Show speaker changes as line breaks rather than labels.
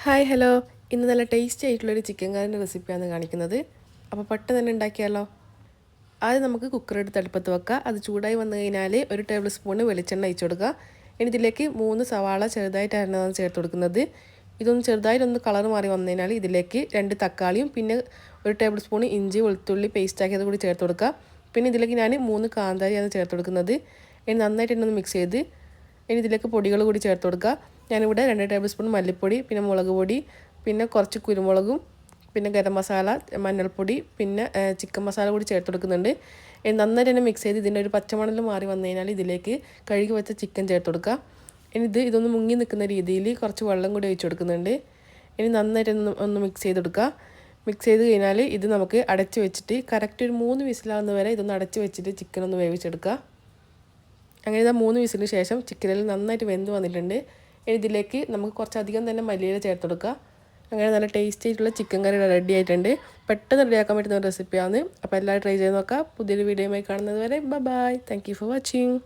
Hi hello, ഇന്ന് നല്ല tasty ആയിട്ടുള്ളൊരു ചിക്കൻ കറിൻ്റെ റെസിപ്പിയാണ് കാണിക്കുന്നത്. അപ്പോൾ പെട്ടെന്ന് തന്നെ ഉണ്ടാക്കിയാലോ. ആദ്യം നമുക്ക് കുക്കർ എടുത്ത് അടുപ്പത്ത് വെക്കുക. അത് ചൂടായി വന്നു കഴിഞ്ഞാൽ 1 ടേബിൾ സ്പൂൺ വെളിച്ചെണ്ണ ഒഴിച്ച് കൊടുക്കുക. ഇനി ഇതിലേക്ക് 3 സവാള ചെറുതായിട്ട് അരിഞ്ഞതാണ് ചേർത്ത് കൊടുക്കുന്നത്. ഇതൊന്ന് ചെറുതായിട്ടൊന്ന് കളർ മാറി വന്നു കഴിഞ്ഞാൽ ഇതിലേക്ക് 2 തക്കാളിയും പിന്നെ 1 ടേബിൾ സ്പൂൺ ഇഞ്ചി വെളുത്തുള്ളി പേസ്റ്റ് ആക്കിയത് കൂടി ചേർത്ത് കൊടുക്കുക. പിന്നെ ഇതിലേക്ക് ഞാൻ 3 കാന്താരിയാണ് ചേർത്ത് കൊടുക്കുന്നത്. ഇനി നന്നായിട്ടൊന്ന് മിക്സ് ചെയ്ത് ഇനി ഇതിലേക്ക് പൊടികൾ കൂടി ചേർത്ത് കൊടുക്കുക. ഞാനിവിടെ 2 ടേബിൾ സ്പൂൺ മല്ലിപ്പൊടി, പിന്നെ മുളക് പൊടി, പിന്നെ കുറച്ച് കുരുമുളകും, പിന്നെ ഗരം മസാല, മഞ്ഞൾപ്പൊടി, പിന്നെ ചിക്കൻ മസാല കൂടി ചേർത്ത് കൊടുക്കുന്നുണ്ട്. നന്നായിട്ട് തന്നെ മിക്സ് ചെയ്ത് ഇതിൻ്റെ ഒരു പച്ചമണൽ മാറി വന്നു കഴിഞ്ഞാൽ ഇതിലേക്ക് കഴുകി വെച്ച ചിക്കൻ ചേർത്ത് കൊടുക്കുക. ഇനി ഇതൊന്ന് മുങ്ങി നിൽക്കുന്ന രീതിയിൽ കുറച്ച് വെള്ളം കൂടി ഒഴിച്ച് കൊടുക്കുന്നുണ്ട്. ഇനി നന്നായിട്ട് ഒന്ന് മിക്സ് ചെയ്തെടുക്കുക. മിക്സ് ചെയ്ത് കഴിഞ്ഞാൽ ഇത് നമുക്ക് അടച്ച് വെച്ചിട്ട് കറക്റ്റ് ഒരു 3 വിസിലാവുന്ന വരെ ഇതൊന്ന് അടച്ച് വെച്ചിട്ട് ചിക്കൻ ഒന്ന് വേവിച്ചെടുക്കുക. അങ്ങനെ ഇതാ 3 വിസിലിന് ശേഷം ചിക്കനിൽ നന്നായിട്ട് വെന്ത് വന്നിട്ടുണ്ട്. ഇതിലേക്ക് നമുക്ക് കുറച്ചധികം തന്നെ മല്ലിയില ചേർത്ത് കൊടുക്കുക. അങ്ങനെ നല്ല ടേസ്റ്റി ആയിട്ടുള്ള ചിക്കൻ കറി റെഡി ആയിട്ടുണ്ട്. പെട്ടെന്ന് റെഡിയാക്കാൻ പറ്റുന്ന റെസിപ്പിയാണ്. അപ്പോൾ എല്ലാവരും ട്രൈ ചെയ്ത് നോക്കുക. പുതിയൊരു വീഡിയോയുമായി കാണുന്നത് വരെ bye. Thank you for watching.